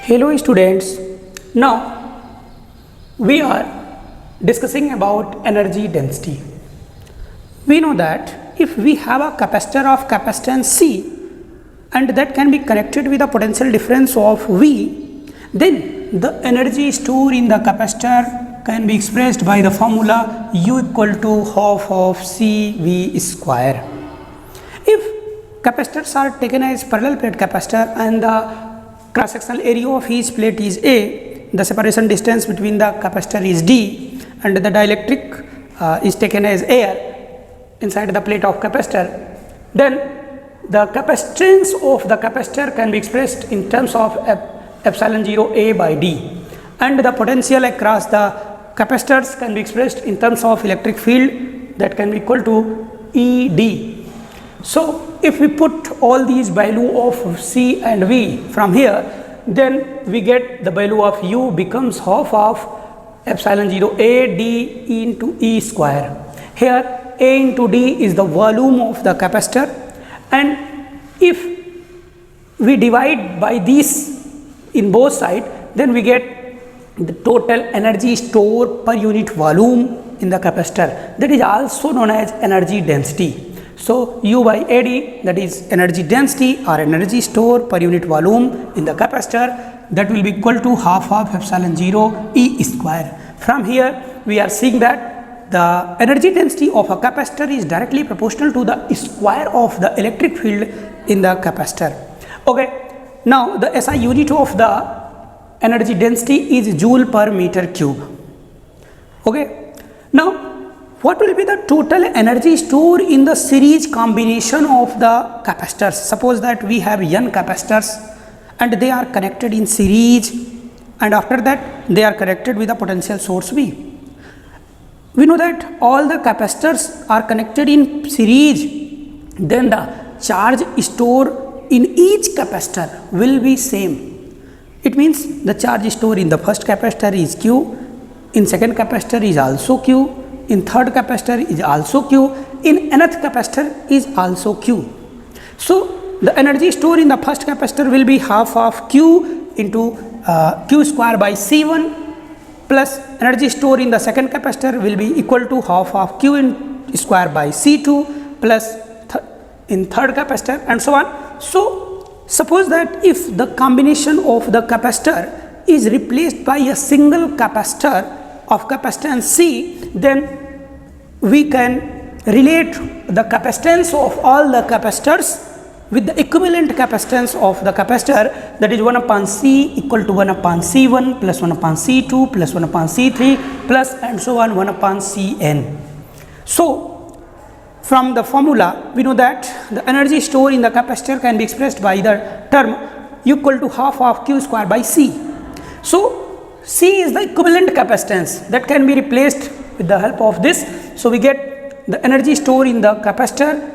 Hello students, now we are discussing about energy density. We know that if we have a capacitor of capacitance C and that can be connected with a potential difference of V, then the energy stored in the capacitor can be expressed by the formula U equal to half of CV square. If capacitors are taken as parallel plate capacitor and the cross-sectional area of each plate is A, the separation distance between the capacitor is D, and the dielectric is taken as air inside the plate of capacitor, then the capacitance of the capacitor can be expressed in terms of epsilon 0 A by D, and the potential across the capacitors can be expressed in terms of electric field that can be equal to ED. So if we put all these value of C and V from here, then we get the value of U becomes half of epsilon 0 A D into E square. Here A into D is the volume of the capacitor, and if we divide by this in both sides, then we get the total energy stored per unit volume in the capacitor, that is also known as energy density. So U by AD, that is energy density or energy stored per unit volume in the capacitor, that will be equal to half of epsilon 0 E square. From here we are seeing that the energy density of a capacitor is directly proportional to the square of the electric field in the capacitor. Okay, now the SI unit of the energy density is joule per meter cube. Okay, now what will be the total energy stored in the series combination of the capacitors? Suppose that we have n capacitors and they are connected in series, and after that they are connected with a potential source V. We know that all the capacitors are connected in series, then the charge stored in each capacitor will be same. It means the charge stored in the first capacitor is Q, in second capacitor is also Q, in third capacitor is also Q, in nth capacitor is also Q. So the energy stored in the first capacitor will be half of Q into Q square by C1, plus energy stored in the second capacitor will be equal to half of Q in square by C2 plus in third capacitor, and so on. So suppose that if the combination of the capacitor is replaced by a single capacitor of capacitance C, then we can relate the capacitance of all the capacitors with the equivalent capacitance of the capacitor, that is 1 upon C equal to 1 upon C1 plus 1 upon C2 plus 1 upon C3 plus and so on 1 upon Cn. So from the formula we know that the energy stored in the capacitor can be expressed by the term equal to half of Q square by C. So C is the equivalent capacitance that can be replaced with the help of this. So we get the energy stored in the capacitor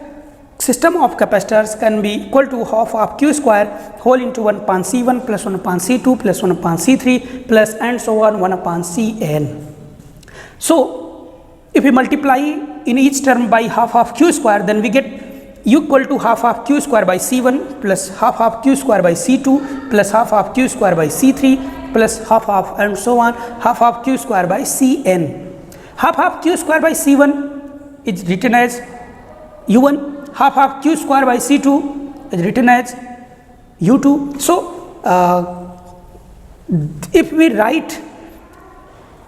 system of capacitors can be equal to half of Q square whole into 1 upon C1 plus 1 upon C2 plus 1 upon C3 plus and so on 1 upon Cn. So if we multiply in each term by half of Q square, then we get U equal to half of Q square by C1 plus half of Q square by C2 plus half of Q square by C3 plus half of and so on half of Q square by Cn. Half of Q square by C1 is written as U1, half of Q square by C2 is written as U2. So if we write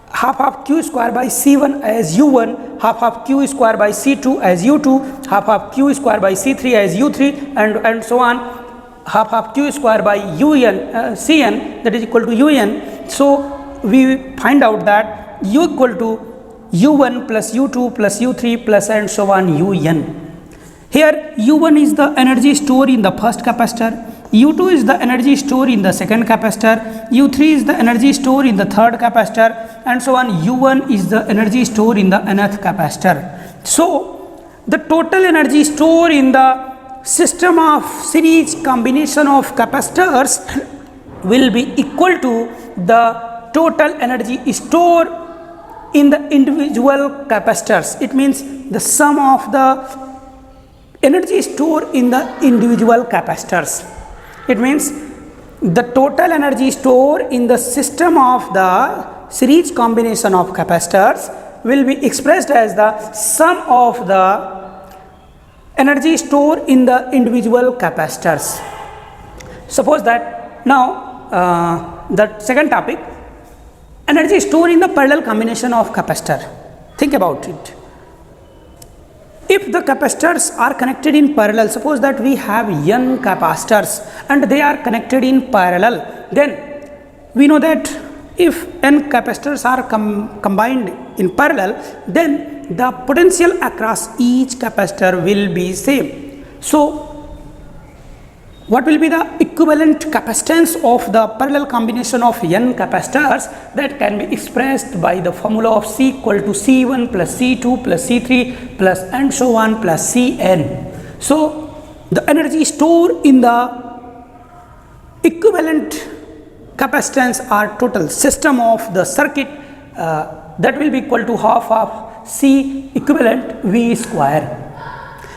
half of Q square by C1 as U1, half of Q square by C2 as U2, half of Q square by C3 as U3, and so on, half of Q square by Cn, that is equal to Un. So we find out that U equal to U1 plus U2 plus U3 plus and so on Un. Here U1 is the energy stored in the first capacitor, U2 is the energy stored in the second capacitor, U3 is the energy stored in the third capacitor, and so on. U1 is the energy stored in the nth capacitor. So the total energy stored in the system of series combination of capacitors will be equal to the total energy stored in the individual capacitors. It means the sum of the energy stored in the individual capacitors. It means the total energy stored in the system of the series combination of capacitors will be expressed as the sum of the energy stored in the individual capacitors. Suppose that now the second topic, energy stored in the parallel combination of capacitor. Think about it. If the capacitors are connected in parallel, suppose that we have n capacitors and they are connected in parallel, then we know that if n capacitors are combined in parallel, then the potential across each capacitor will be same. So what will be the equivalent capacitance of the parallel combination of n capacitors? That can be expressed by the formula of C equal to C1 plus C2 plus C3 plus and so on plus Cn. So the energy stored in the equivalent capacitance or total system of the circuit that will be equal to half of C equivalent V square.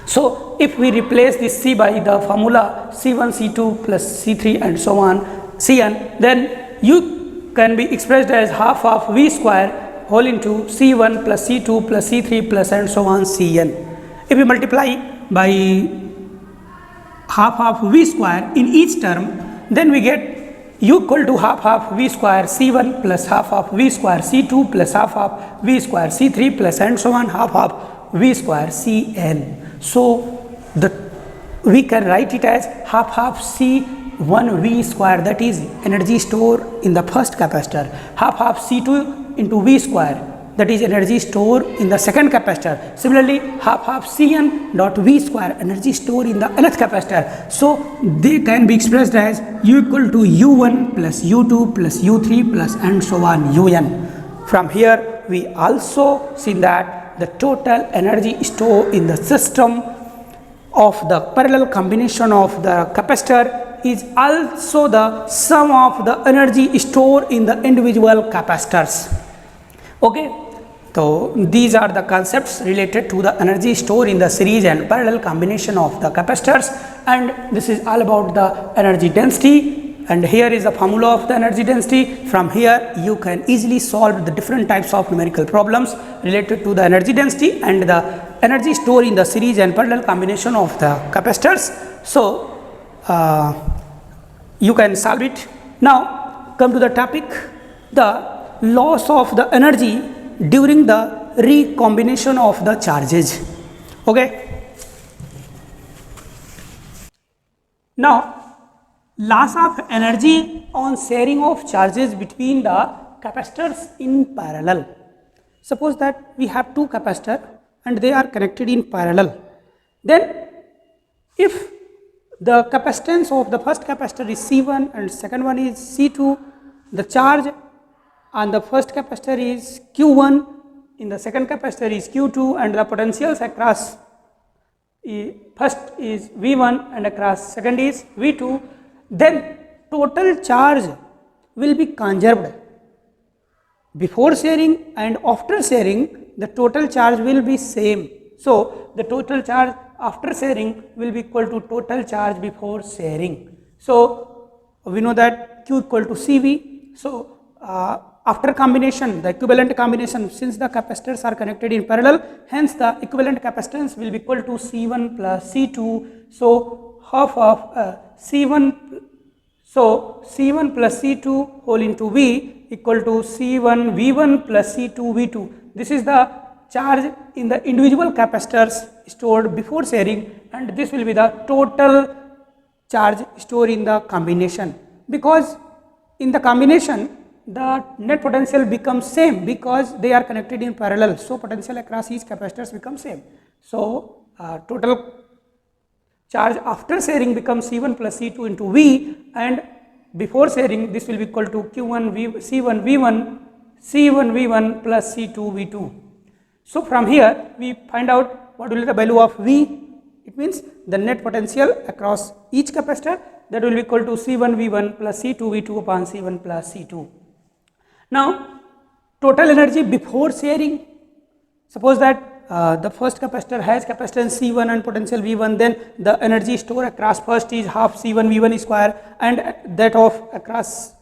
So if we replace this C by the formula C1, C2 plus C3 and so on Cn, then U can be expressed as half of V square whole into C1 plus C2 plus C3 plus and so on Cn. If we multiply by half of V square in each term, then we get U equal to half of V square C1 plus half of V square C2 plus half of V square C3 plus and so on half of V square Cn. So we can write it as half of C1 V square, that is energy stored in the first capacitor, half of C2 into V square, that is energy stored in the second capacitor. Similarly, half of Cn dot V square, energy stored in the nth capacitor. So they can be expressed as U equal to U1 plus U2 plus U3 plus and so on Un. From here we also see that the total energy stored in the system of the parallel combination of the capacitor is also the sum of the energy stored in the individual capacitors. Okay, so these are the concepts related to the energy stored in the series and parallel combination of the capacitors, and this is all about the energy density. And here is the formula of the energy density. From here you can easily solve the different types of numerical problems related to the energy density and the energy stored in the series and parallel combination of the capacitors. So you can solve it. Now come to the topic, the loss of the energy during the recombination of the charges. Okay. Now loss of energy on sharing of charges between the capacitors in parallel. Suppose that we have two capacitors and they are connected in parallel. Then if the capacitance of the first capacitor is C1 and second one is C2, the charge on the first capacitor is Q1, in the second capacitor is Q2, and the potentials across first is V1 and across second is V2, then total charge will be conserved. Before sharing and after sharing, the total charge will be same. So the total charge after sharing will be equal to total charge before sharing. So we know that Q equal to CV. So after combination, the equivalent combination, since the capacitors are connected in parallel, hence the equivalent capacitance will be equal to C1 plus C2. So half of C1, so C1 plus C2 whole into V equal to C1 V1 plus C2 V2. This is the charge in the individual capacitors stored before sharing, and this will be the total charge stored in the combination, because in the combination the net potential becomes same because they are connected in parallel. So potential across each capacitors becomes same. So total charge after sharing becomes C1 plus C2 into V, and before sharing this will be equal to Q1 V, C1 V1 C1 V1 plus C2 V2. So from here we find out what will be the value of V. It means the net potential across each capacitor, that will be equal to C1 V1 plus C2 V2 upon C1 plus C2. Now total energy before sharing, suppose that the first capacitor has capacitance C1 and potential V1, then the energy stored across first is half C1 V1 square, and that of across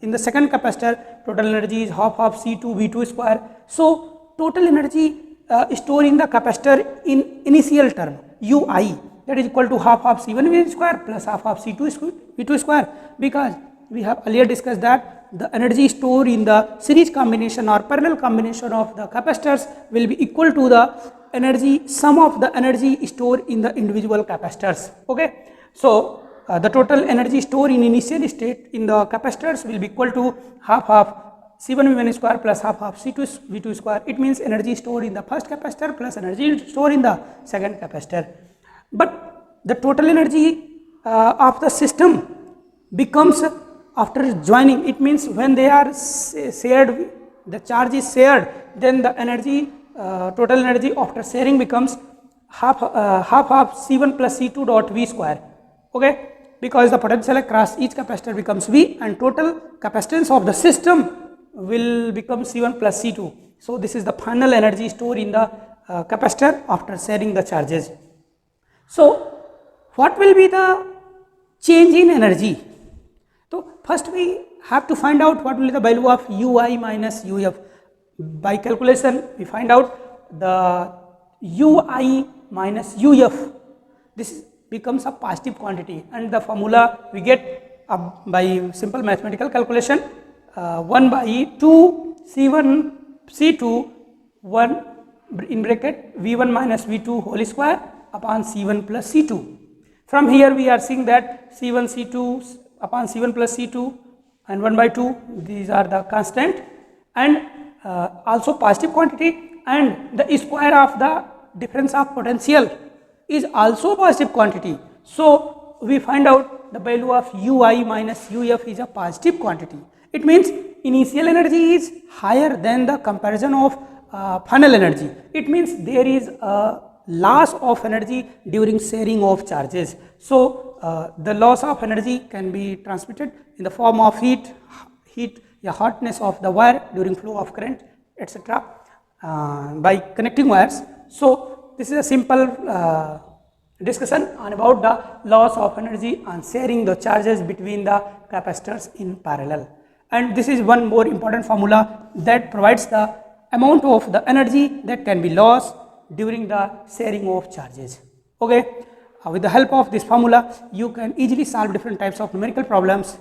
in the second capacitor total energy is half of C2 V2 square. So total energy stored in the capacitor in initial term Ui, that is equal to half of C1 V1 square plus half of C2 V2 square, because we have earlier discussed that the energy stored in the series combination or parallel combination of the capacitors will be equal to the energy sum of the energy stored in the individual capacitors. Okay, so the total energy stored in initial state in the capacitors will be equal to half of C1 V1 square plus half of C2 V2 square. It means energy stored in the first capacitor plus energy stored in the second capacitor. But the total energy of the system becomes after joining, it means when they are shared, the charge is shared, then the energy, total energy after sharing becomes half of C1 plus C2 dot V square. Okay, because the potential across each capacitor becomes V and total capacitance of the system will become C1 plus C2. So this is the final energy stored in the capacitor after sharing the charges. So what will be the change in energy? So first we have to find out what will be the value of Ui minus Uf. By calculation we find out the Ui minus Uf. This becomes a positive quantity, and the formula we get by simple mathematical calculation 1 by 2 C1 C2 1 in bracket V1 minus V2 whole square upon C1 plus C2. From here we are seeing that C1 C2 upon C1 plus C2 and 1 by 2, these are the constant, and also positive quantity, and the square of the difference of potential is also positive quantity. So we find out the value of Ui minus Uf is a positive quantity. It means initial energy is higher than the comparison of final energy. It means there is a loss of energy during sharing of charges. So the loss of energy can be transmitted in the form of heat, the hotness of the wire during flow of current, etc. By connecting wires. So this is a simple discussion on about the loss of energy on sharing the charges between the capacitors in parallel. And this is one more important formula that provides the amount of the energy that can be lost during the sharing of charges. Okay. With the help of this formula, you can easily solve different types of numerical problems.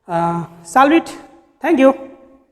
Solve it. Thank you.